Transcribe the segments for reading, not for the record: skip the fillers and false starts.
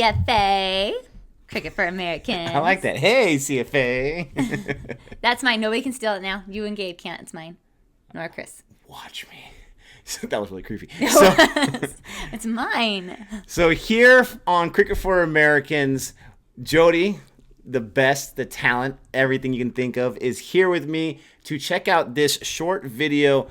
CFA. Cricket for Americans. I like that. Hey, CFA. That's mine. Nobody can steal it now. You and Gabe can't. It's mine. Nor Chris. Watch me. That was really creepy. It's mine. So here on Cricket for Americans, Jody, the best, the talent, everything you can think of, is here with me to check out this short video.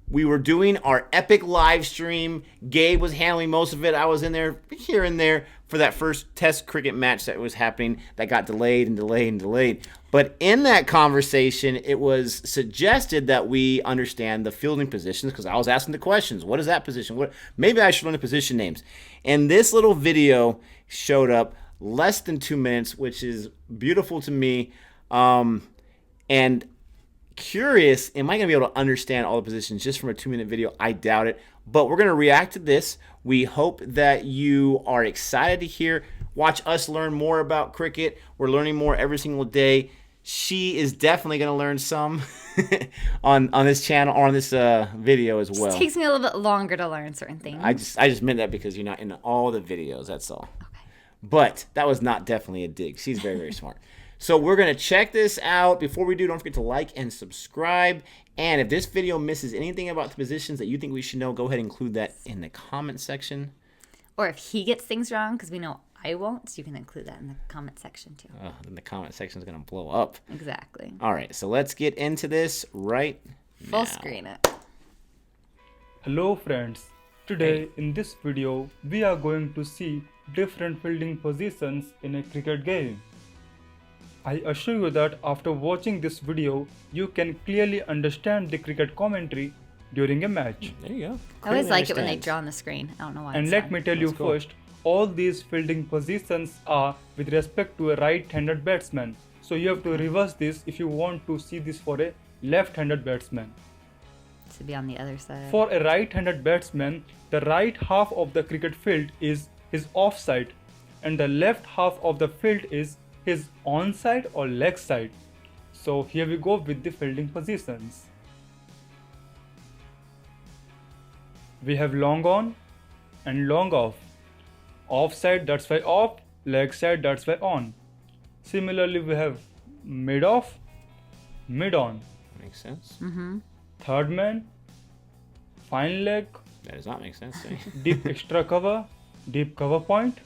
We were doing our epic live stream. Gabe was handling most of it. I was in there here and there for that first test cricket match that was happening that got delayed and delayed and delayed. But in that conversation, it was suggested that we understand the fielding positions because I was asking the questions. What is that position? Maybe I should learn the position names. And this little video showed up less than 2 minutes, which is beautiful to me. And curious, am I going to be able to understand all the positions just from a 2-minute video? I doubt it. But we're going to react to this. We hope that you are excited to watch us learn more about cricket. We're learning more every single day. She is definitely going to learn some on this channel or on this video as well. It takes me a little bit longer to learn certain things. I just meant that because you're not in all the videos, that's all. Okay. But that was not definitely a dig. She's very, very smart. So we're going to check this out. Before we do, don't forget to like and subscribe. And if this video misses anything about the positions that you think we should know, go ahead and include that in the comment section. Or if he gets things wrong, because we know I won't, so you can include that in the comment section too. Then the comment section is going to blow up. Exactly. All right, so let's get into this right now. Full screen it. Hello friends. Today in this video, we are going to see different fielding positions in a cricket game. I assure you that after watching this video, you can clearly understand the cricket commentary during a match. There you go. I always like it when they draw on the screen. I don't know why. And let me tell you first, all these fielding positions are with respect to a right-handed batsman. So you have to reverse this if you want to see this for a left-handed batsman. To be on the other side. For a right-handed batsman, the right half of the cricket field is his offside, and the left half of the field is his onside or leg side. So here we go with the fielding positions. We have long on and long off. Offside, that's why off. Leg side, that's why on. Similarly, we have mid off, mid on. Makes sense. Third man, fine leg. That does not make sense to me. Deep extra cover, deep cover point,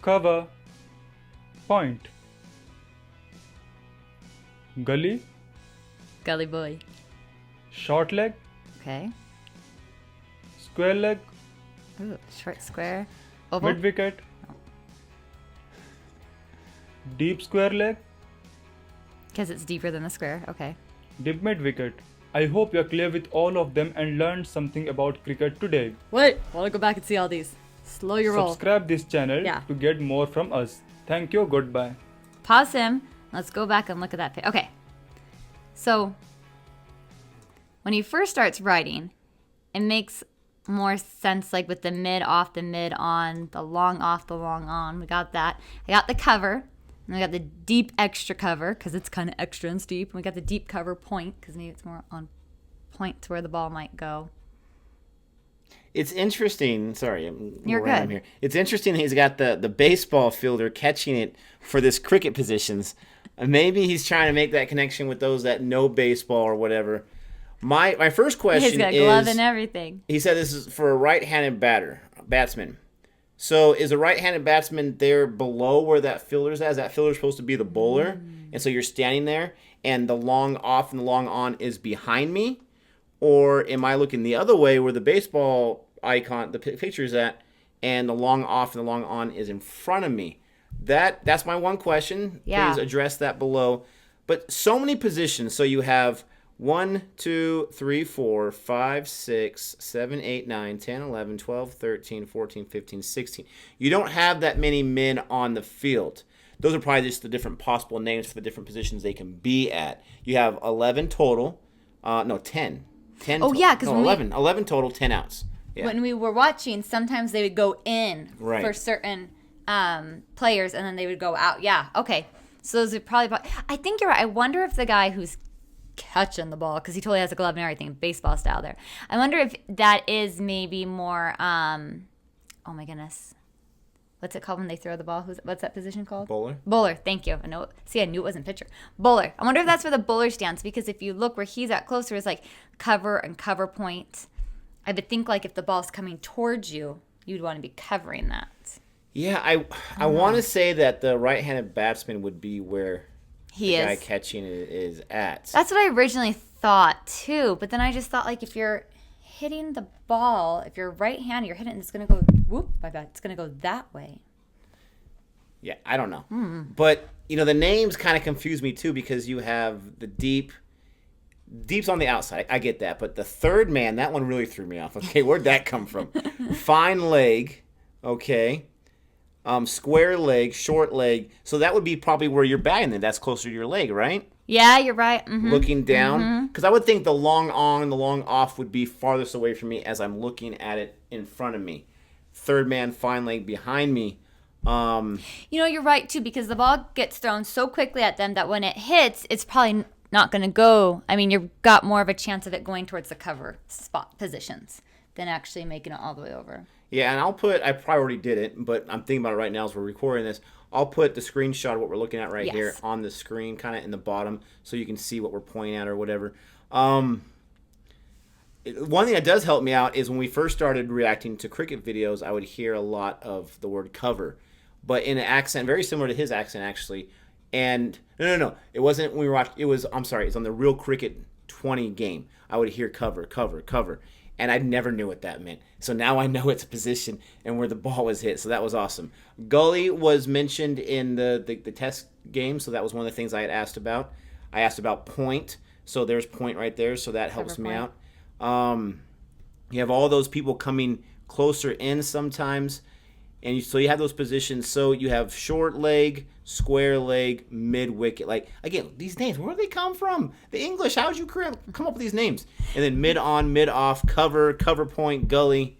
cover, point. Gully, Gully boy. short leg, Okay. square leg, Ooh, short square. Oval. mid wicket, deep square leg, Because it's deeper than the square. Okay. deep mid wicket. I hope you are clear with all of them and learned something about cricket today. Wait, I want to go back and see all these. Slow your roll. Subscribe this channel Yeah. to get more from us. Thank you. Goodbye. Pause him. Let's go back and look at that. Okay. So, when he first starts writing, it makes more sense like with the mid off, the mid on, the long off, the long on. We got that. I got the cover. And we got the deep extra cover because it's kind of extra and steep. And we got the deep cover point because maybe it's more on point to where the ball might go. It's interesting. Sorry, You're good. Here. It's interesting he's got the baseball fielder catching it for this cricket positions. Maybe he's trying to make that connection with those that know baseball or whatever. My first question He's got is, glove and everything. he said this is for a right-handed batsman. So is a right-handed batsman there below where that fielder's at? Is that fielder supposed to be the bowler? And so you're standing there and the long off and the long on is behind me? Or am I looking the other way where the baseball icon, the picture is at, and the long off and the long on is in front of me? That's my one question. Yeah. Please address that below. But so many positions. So you have 1, 2, 3, 4, 5, 6, 7, 8, 9, 10, 11, 12, 13, 14, 15, 16. You don't have that many men on the field. Those are probably just the different possible names for the different positions they can be at. You have 11 total. No, 10. 10 Oh, yeah, 'cause no, when 11 total, 10 outs. Yeah. When we were watching, sometimes they would go in Right. for certain players, and then they would go out. Yeah, okay. So those are probably. I think you're right. I wonder if the guy who's catching the ball, because he totally has a glove and everything, baseball style there. I wonder if that is maybe more. Oh my goodness. what's it called when they throw the ball? What's that position called? Bowler. Bowler. Thank you. I knew it wasn't pitcher. Bowler. I wonder if that's where the bowler stands, because if you look where he's at closer, it's like cover and cover point. I would think like if the ball's coming towards you, you'd want to be covering that. Yeah, I want to say that the right-handed batsman would be where the guy catching it is at. That's what I originally thought too, but then I just thought like if you're hitting the ball, if you're right-handed, you're hitting it, it's gonna go. Whoop! My bad. It's gonna go that way. Yeah, I don't know, but the names kind of confuse me too, because you have the deep's on the outside. I get that, but the third man, that one really threw me off. Okay, where'd that come from? Fine leg. Okay. Square leg, short leg. So that would be probably where you're batting then. That's closer to your leg, right? Yeah, you're right. Mm-hmm. Looking down. Because I would think the long on and the long off would be farthest away from me as I'm looking at it in front of me. Third man, fine leg behind me. You're right too, because the ball gets thrown so quickly at them that when it hits, it's probably not going to go. I mean, you've got more of a chance of it going towards the cover spot positions than actually making it all the way over. Yeah, and I probably already did it, but I'm thinking about it right now as we're recording this. I'll put the screenshot of what we're looking at right here on the screen, kind of in the bottom, so you can see what we're pointing at or whatever. One thing that does help me out is when we first started reacting to cricket videos, I would hear a lot of the word cover, but in an accent very similar to his accent, actually. And no, it wasn't when we were watching. It's on the Real Cricket 20 game. I would hear cover, cover, cover. And I never knew what that meant. So now I know its position and where the ball was hit. So that was awesome. Gully was mentioned in the test game. So that was one of the things I had asked about. I asked about point. So there's point right there. So that helps me out. You have all those people coming closer in sometimes. And so you have those positions. So you have short leg, square leg, mid wicket. Like, again, these names, where do they come from? The English, how did you come up with these names? And then mid on, mid off, cover point, gully.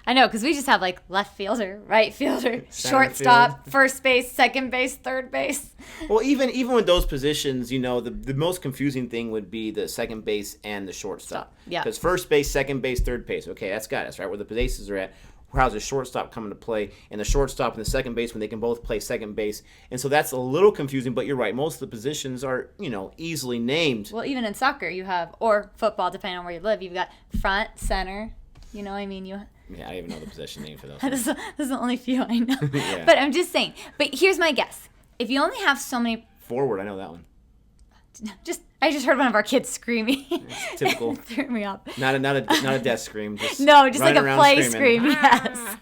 I know, because we just have like left fielder, right fielder, shortstop, first base, second base, third base. Well, even with those positions, the most confusing thing would be the second base and the shortstop. Yeah. Because first base, second base, third base. Okay, that's got us, right? Where the bases are at. How's the shortstop coming to play, and the shortstop and the second base when they can both play second base. And so that's a little confusing, but you're right. Most of the positions are, easily named. Well, even in soccer you have, or football, depending on where you live, you've got front, center, Yeah, I don't even know the position name for those. This is the only few I know. Yeah. But I'm just saying. But here's my guess. If you only have so many... Forward, I know that one. I just heard one of our kids screaming. It's typical. It threw me off. Not a death scream. Just like a play screaming. scream. Yes.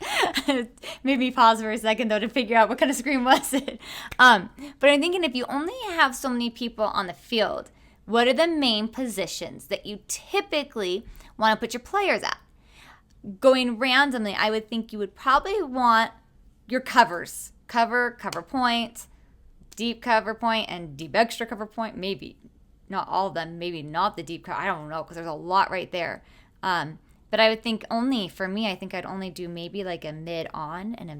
It made me pause for a second though to figure out what kind of scream was it. But I'm thinking if you only have so many people on the field, what are the main positions that you typically want to put your players at? Going randomly, I would think you would probably want your covers. Cover point, deep cover point, and deep extra cover point. Maybe not all of them. Maybe not the deep cover. I don't know, because there's a lot right there. But I would think for me, I think I'd only do maybe like a mid on and a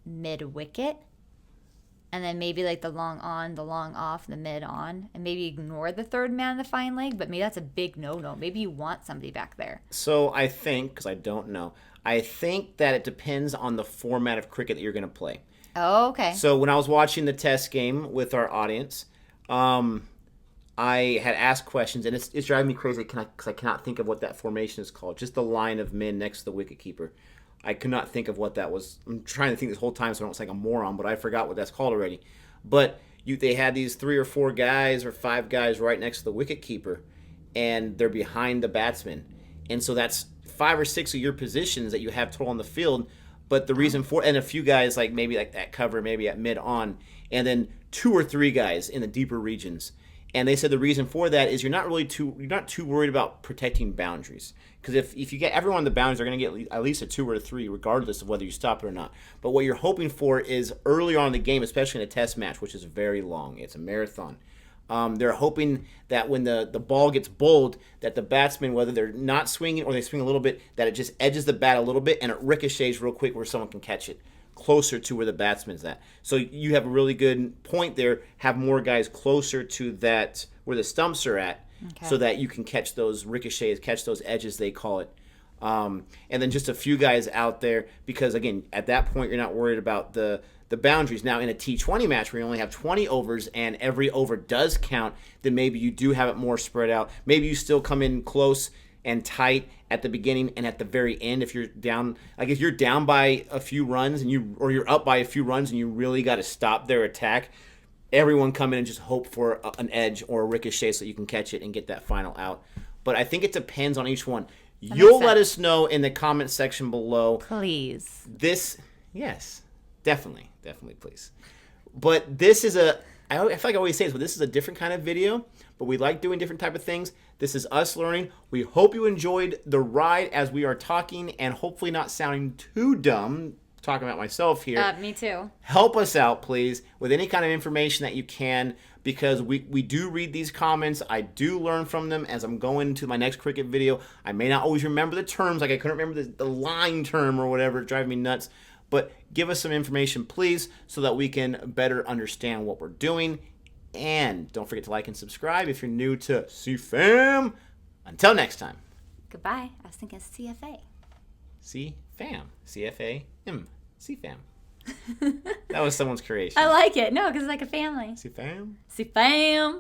mid wicket. And then maybe like the long on, the long off, the mid on. And maybe ignore the third man, the fine leg. But maybe that's a big no-no. Maybe you want somebody back there. So I think, because I don't know, I think that it depends on the format of cricket that you're going to play. Oh, okay. So when I was watching the test game with our audience, I had asked questions, and it's driving me crazy because I cannot think of what that formation is called. Just the line of men next to the wicketkeeper. I could not think of what that was. I'm trying to think this whole time so I don't sound like a moron, but I forgot what that's called already. But they had these 3 or 4 guys or 5 guys right next to the wicketkeeper, and they're behind the batsman. And so that's 5 or 6 of your positions that you have total on the field. But the reason for, and a few guys like maybe like at cover, maybe at mid on, and then 2 or 3 guys in the deeper regions. And they said the reason for that is you're not too worried about protecting boundaries. Because if you get everyone on the boundaries, they're going to get at least a 2 or a 3, regardless of whether you stop it or not. But what you're hoping for is early on in the game, especially in a test match, which is very long. It's a marathon. They're hoping that when the ball gets bowled, that the batsman, whether they're not swinging or they swing a little bit, that it just edges the bat a little bit and it ricochets real quick where someone can catch it closer to where the batsman's at. So you have a really good point there. Have more guys closer to that where the stumps are at, so that you can catch those ricochets, catch those edges, they call it. And then just a few guys out there because, again, at that point, you're not worried about the boundaries. Now, in a T20 match where you only have 20 overs and every over does count, then maybe you do have it more spread out. Maybe you still come in close and tight at the beginning and at the very end. If you're down, like if you're down by a few runs and you're up by a few runs and you really got to stop their attack, everyone come in and just hope for an edge or a ricochet so you can catch it and get that final out. But I think it depends on each one. You'll let us know in the comment section below. Please. Yes, definitely, please. But this is I feel like I always say this, but this is a different kind of video. But we like doing different type of things. This is us learning. We hope you enjoyed the ride as we are talking and hopefully not sounding too dumb. Talking about myself here. Me too. Help us out, please, with any kind of information that you can, because we do read these comments. I do learn from them as I'm going to my next cricket video. I may not always remember the terms, like I couldn't remember the line term or whatever. It drives me nuts. But give us some information, please, so that we can better understand what we're doing. And don't forget to like and subscribe if you're new to CFAM. Until next time. Goodbye. I was thinking CFA. CFAM. CFAM. CFAM. That was someone's creation. I like it. No, because it's like a family. CFAM. CFAM.